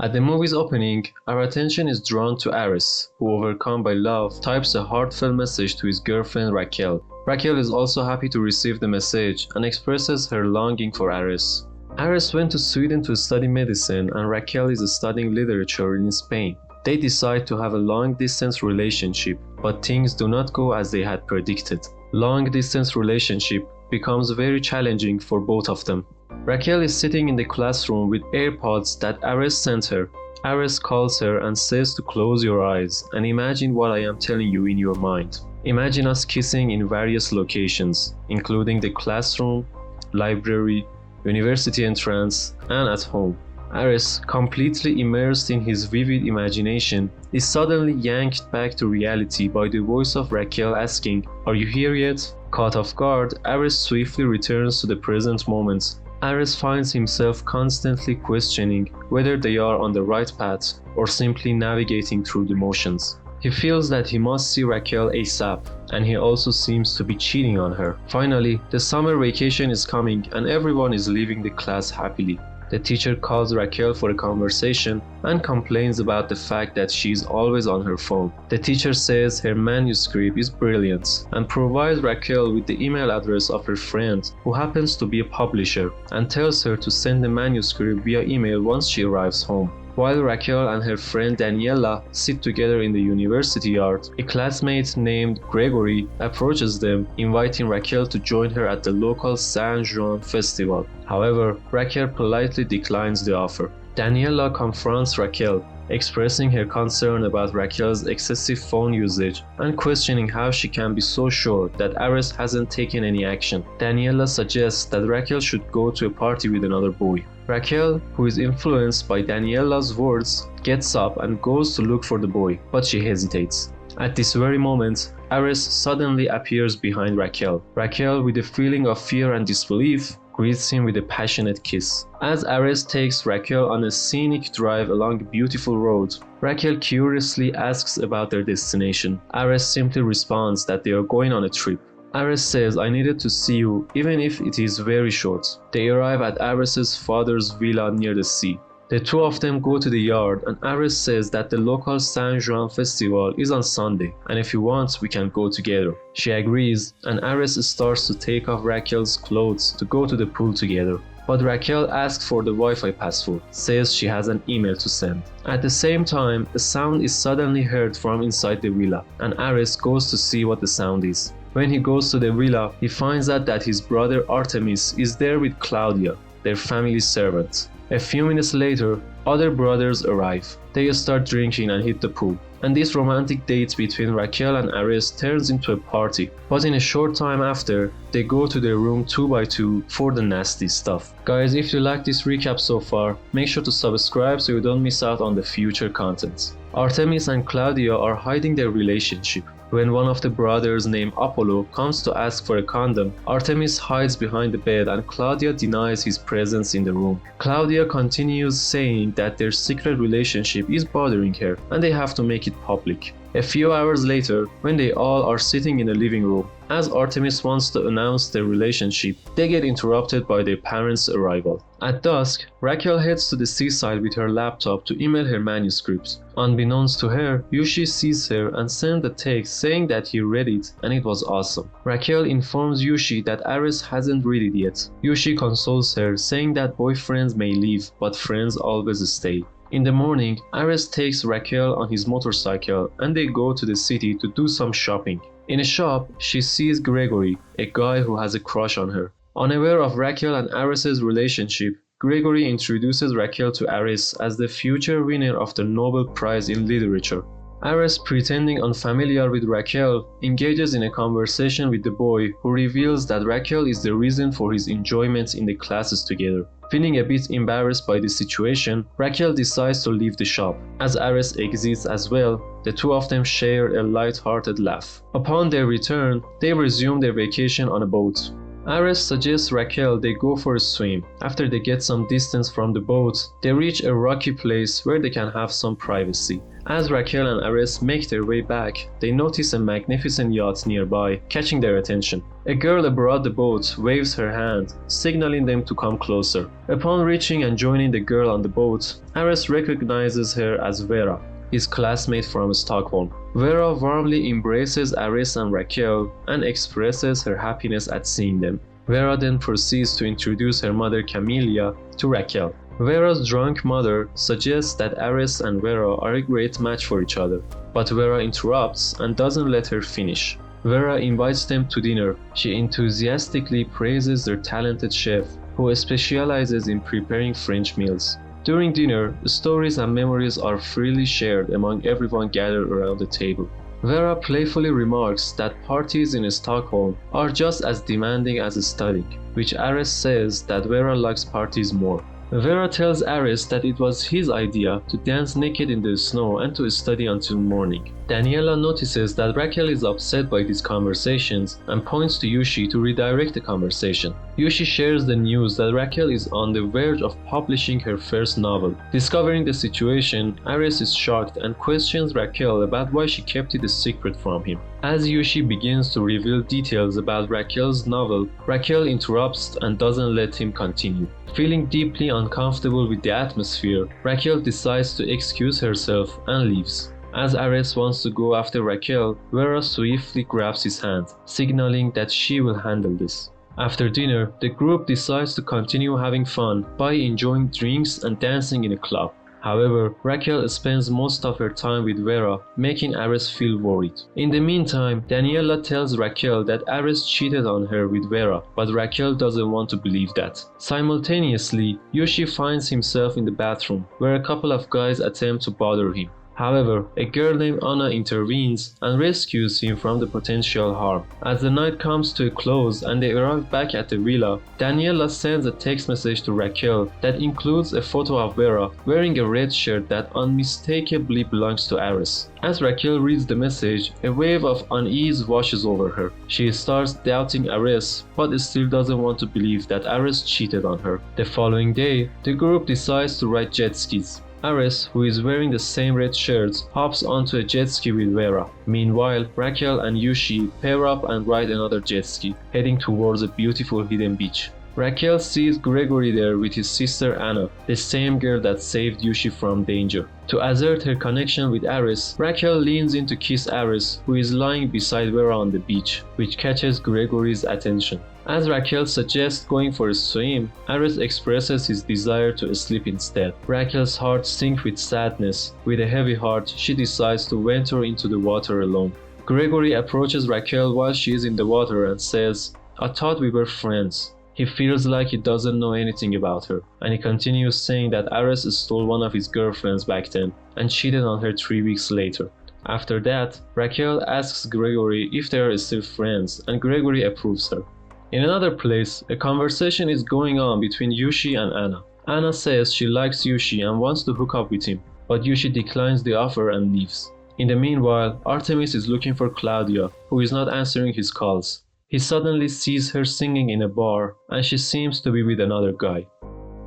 At the movie's opening, our attention is drawn to Ares, who, overcome by love, types a heartfelt message to his girlfriend Raquel. Raquel is also happy to receive the message and expresses her longing for Ares. Ares went to Sweden to study medicine and Raquel is studying literature in Spain. They decide to have a long-distance relationship, but things do not go as they had predicted. Long-distance relationship becomes very challenging for both of them. Raquel is sitting in the classroom with AirPods that Ares sent her. Ares calls her and says to close your eyes and imagine what I am telling you in your mind. Imagine us kissing in various locations, including the classroom, library, university entrance, and at home. Ares, completely immersed in his vivid imagination, is suddenly yanked back to reality by the voice of Raquel asking, "Are you here yet?" Caught off guard, Ares swiftly returns to the present moment. Ares finds himself constantly questioning whether they are on the right path or simply navigating through the motions. He feels that he must see Raquel ASAP, and he also seems to be cheating on her. Finally, the summer vacation is coming and everyone is leaving the class happily. The teacher calls Raquel for a conversation and complains about the fact that she is always on her phone. The teacher says her manuscript is brilliant and provides Raquel with the email address of her friend who happens to be a publisher and tells her to send the manuscript via email once she arrives home. While Raquel and her friend Daniela sit together in the university yard, a classmate named Gregory approaches them, inviting Raquel to join her at the local San Juan festival. However, Raquel politely declines the offer. Daniela confronts Raquel, expressing her concern about Raquel's excessive phone usage and questioning how she can be so sure that Ares hasn't taken any action. Daniela suggests that Raquel should go to a party with another boy. Raquel, who is influenced by Daniela's words, gets up and goes to look for the boy, but she hesitates. At this very moment, Ares suddenly appears behind Raquel. Raquel, with a feeling of fear and disbelief, greets him with a passionate kiss. As Ares takes Raquel on a scenic drive along a beautiful road, Raquel curiously asks about their destination. Ares simply responds that they are going on a trip. Ares says, "I needed to see you, even if it is very short." They arrive at Ares's father's villa near the sea. The two of them go to the yard and Ares says that the local San Juan festival is on Sunday and if you want we can go together. She agrees and Ares starts to take off Raquel's clothes to go to the pool together. But Raquel asks for the Wi-Fi password, says she has an email to send. At the same time, a sound is suddenly heard from inside the villa and Ares goes to see what the sound is. When he goes to the villa, he finds out that his brother Artemis is there with Claudia, their family servant. A few minutes later, other brothers arrive. They start drinking and hit the pool. And this romantic date between Raquel and Ares turns into a party. But in a short time after, they go to their room 2 by 2 for the nasty stuff. Guys, if you like this recap so far, make sure to subscribe so you don't miss out on the future content. Artemis and Claudia are hiding their relationship. When one of the brothers named Apollo comes to ask for a condom, Artemis hides behind the bed and Claudia denies his presence in the room. Claudia continues saying that their secret relationship is bothering her and they have to make it public. A few hours later, when they all are sitting in the living room, as Artemis wants to announce their relationship, they get interrupted by their parents' arrival. At dusk, Raquel heads to the seaside with her laptop to email her manuscript. Unbeknownst to her, Yushi sees her and sends a text saying that he read it and it was awesome. Raquel informs Yushi that Ares hasn't read it yet. Yushi consoles her, saying that boyfriends may leave, but friends always stay. In the morning, Ares takes Raquel on his motorcycle and they go to the city to do some shopping. In a shop, she sees Gregory, a guy who has a crush on her. Unaware of Raquel and Ares's relationship, Gregory introduces Raquel to Ares as the future winner of the Nobel Prize in Literature. Ares, pretending unfamiliar with Raquel, engages in a conversation with the boy who reveals that Raquel is the reason for his enjoyment in the classes together. Feeling a bit embarrassed by the situation, Raquel decides to leave the shop. As Ares exits as well, the two of them share a light-hearted laugh. Upon their return, they resume their vacation on a boat. Ares suggests Raquel they go for a swim. After they get some distance from the boat, they reach a rocky place where they can have some privacy. As Raquel and Ares make their way back, they notice a magnificent yacht nearby, catching their attention. A girl aboard the boat waves her hand, signaling them to come closer. Upon reaching and joining the girl on the boat, Ares recognizes her as Vera, his classmate from Stockholm. Vera warmly embraces Ares and Raquel and expresses her happiness at seeing them. Vera then proceeds to introduce her mother Camelia to Raquel. Vera's drunk mother suggests that Ares and Vera are a great match for each other, but Vera interrupts and doesn't let her finish. Vera invites them to dinner. She enthusiastically praises their talented chef, who specializes in preparing French meals. During dinner, stories and memories are freely shared among everyone gathered around the table. Vera playfully remarks that parties in Stockholm are just as demanding as studying, which Ares says that Vera likes parties more. Vera tells Ares that it was his idea to dance naked in the snow and to study until morning. Daniela notices that Raquel is upset by these conversations and points to Yushi to redirect the conversation. Yushi shares the news that Raquel is on the verge of publishing her first novel. Discovering the situation, Ares is shocked and questions Raquel about why she kept it a secret from him. As Yushi begins to reveal details about Raquel's novel, Raquel interrupts and doesn't let him continue. Feeling deeply uncomfortable with the atmosphere, Raquel decides to excuse herself and leaves. As Ares wants to go after Raquel, Vera swiftly grabs his hand, signaling that she will handle this. After dinner, the group decides to continue having fun by enjoying drinks and dancing in a club. However, Raquel spends most of her time with Vera, making Ares feel worried. In the meantime, Daniela tells Raquel that Ares cheated on her with Vera, but Raquel doesn't want to believe that. Simultaneously, Yushi finds himself in the bathroom, where a couple of guys attempt to bother him. However, a girl named Anna intervenes and rescues him from the potential harm. As the night comes to a close and they arrive back at the villa, Daniela sends a text message to Raquel that includes a photo of Vera wearing a red shirt that unmistakably belongs to Ares. As Raquel reads the message, a wave of unease washes over her. She starts doubting Ares, but still doesn't want to believe that Ares cheated on her. The following day, the group decides to ride jet skis. Ares, who is wearing the same red shirts, hops onto a jet ski with Vera. Meanwhile, Raquel and Yushi pair up and ride another jet ski, heading towards a beautiful hidden beach. Raquel sees Gregory there with his sister Anna, the same girl that saved Yushi from danger. To assert her connection with Ares, Raquel leans in to kiss Ares, who is lying beside Vera on the beach, which catches Gregory's attention. As Raquel suggests going for a swim, Ares expresses his desire to sleep instead. Raquel's heart sinks with sadness. With a heavy heart, she decides to venture into the water alone. Gregory approaches Raquel while she is in the water and says, "I thought we were friends." He feels like he doesn't know anything about her, and he continues saying that Ares stole one of his girlfriends back then and cheated on her 3 weeks later. After that, Raquel asks Gregory if they are still friends, and Gregory approves her. In another place, a conversation is going on between Yushi and Anna. Anna says she likes Yushi and wants to hook up with him, but Yushi declines the offer and leaves. In the meanwhile, Artemis is looking for Claudia, who is not answering his calls. He suddenly sees her singing in a bar, and she seems to be with another guy.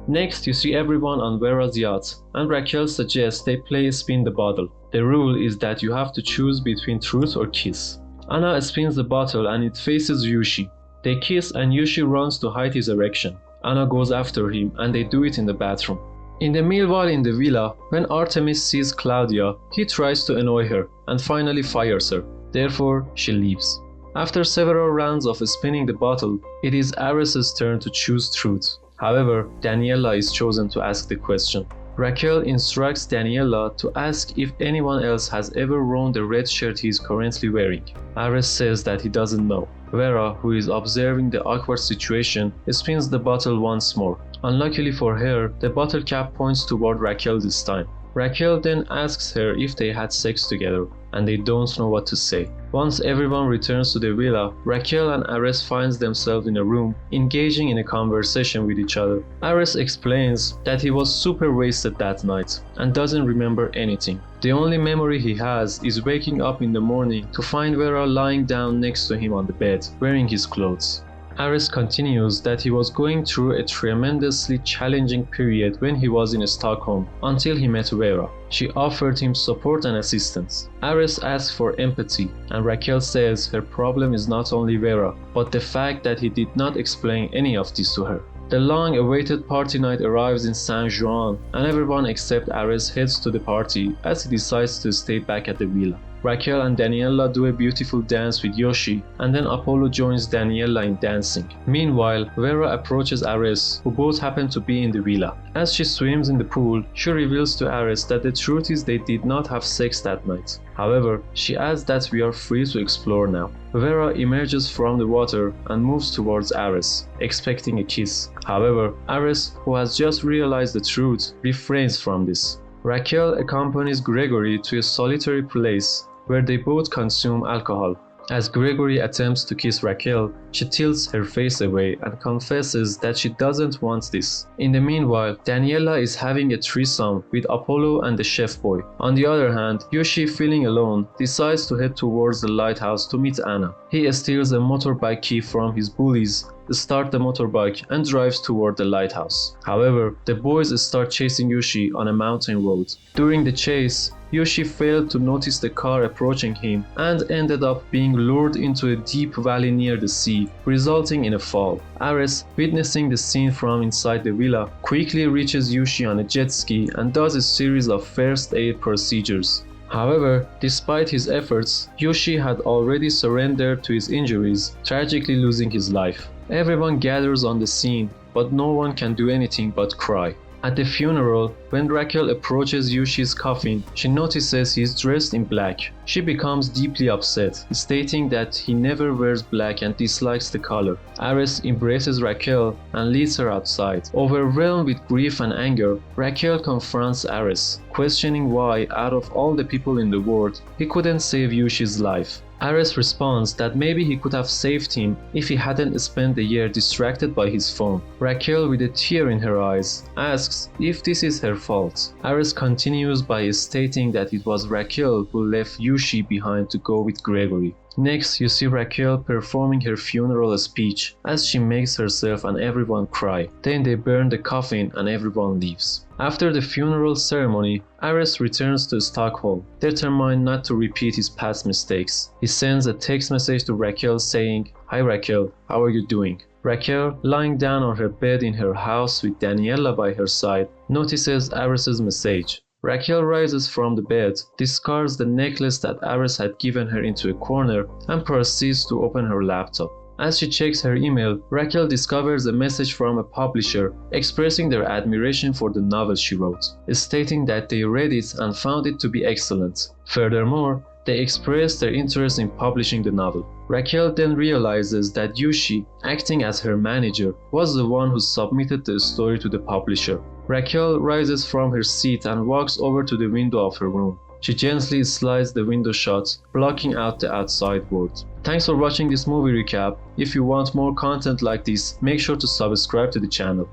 Next, you see everyone on Vera's yacht, and Raquel suggests they play Spin the Bottle. The rule is that you have to choose between truth or kiss. Anna spins the bottle and it faces Yushi. They kiss and Yushi runs to hide his erection. Anna goes after him and they do it in the bathroom. In the meanwhile in the villa, when Artemis sees Claudia, he tries to annoy her and finally fires her. Therefore, she leaves. After several rounds of spinning the bottle, it is Ares' turn to choose truth. However, Daniela is chosen to ask the question. Raquel instructs Daniela to ask if anyone else has ever worn the red shirt he is currently wearing. Ares says that he doesn't know. Vera, who is observing the awkward situation, spins the bottle once more. Unluckily for her, the bottle cap points toward Raquel this time. Raquel then asks her if they had sex together, and they don't know what to say. Once everyone returns to the villa, Raquel and Ares find themselves in a room, engaging in a conversation with each other. Ares explains that he was super wasted that night, and doesn't remember anything. The only memory he has is waking up in the morning to find Vera lying down next to him on the bed, wearing his clothes. Ares continues that he was going through a tremendously challenging period when he was in Stockholm until he met Vera. She offered him support and assistance. Ares asks for empathy, and Raquel says her problem is not only Vera, but the fact that he did not explain any of this to her. The long-awaited party night arrives in San Juan, and everyone except Ares heads to the party as he decides to stay back at the villa. Raquel and Daniela do a beautiful dance with Yoshi, and then Apollo joins Daniela in dancing. Meanwhile, Vera approaches Ares, who both happen to be in the villa. As she swims in the pool, she reveals to Ares that the truth is they did not have sex that night. However, she adds that we are free to explore now. Vera emerges from the water and moves towards Ares, expecting a kiss. However, Ares, who has just realized the truth, refrains from this. Raquel accompanies Gregory to a solitary place where they both consume alcohol. As Gregory attempts to kiss Raquel, she tilts her face away and confesses that she doesn't want this. In the meanwhile, Daniela is having a threesome with Apollo and the chef boy. On the other hand, Yoshi, feeling alone, decides to head towards the lighthouse to meet Anna. He steals a motorbike key from his bullies, starts the motorbike and drives toward the lighthouse. However, the boys start chasing Yoshi on a mountain road. During the chase, Yoshi failed to notice the car approaching him and ended up being lured into a deep valley near the sea, resulting in a fall. Ares, witnessing the scene from inside the villa, quickly reaches Yoshi on a jet ski and does a series of first aid procedures. However, despite his efforts, Yoshi had already surrendered to his injuries, tragically losing his life. Everyone gathers on the scene, but no one can do anything but cry. At the funeral, when Raquel approaches Yoshi's coffin, she notices he is dressed in black. She becomes deeply upset, stating that he never wears black and dislikes the color. Ares embraces Raquel and leads her outside. Overwhelmed with grief and anger, Raquel confronts Ares, questioning why, out of all the people in the world, he couldn't save Yoshi's life. Ares responds that maybe he could have saved him if he hadn't spent the year distracted by his phone. Raquel, with a tear in her eyes, asks if this is her fault. Ares continues by stating that it was Raquel who left Yoshi behind to go with Gregory. Next, you see Raquel performing her funeral speech as she makes herself and everyone cry. Then they burn the coffin and everyone leaves. After the funeral ceremony, Ares returns to Stockholm, determined not to repeat his past mistakes. He sends a text message to Raquel saying, "Hi Raquel, how are you doing?" Raquel, lying down on her bed in her house with Daniela by her side, notices Ares' message. Raquel rises from the bed, discards the necklace that Ares had given her into a corner, and proceeds to open her laptop. As she checks her email, Raquel discovers a message from a publisher expressing their admiration for the novel she wrote, stating that they read it and found it to be excellent. Furthermore, they expressed their interest in publishing the novel. Raquel then realizes that Yoshi, acting as her manager, was the one who submitted the story to the publisher. Raquel rises from her seat and walks over to the window of her room. She gently slides the window shut, blocking out the outside world. Thanks for watching this movie recap. If you want more content like this, make sure to subscribe to the channel.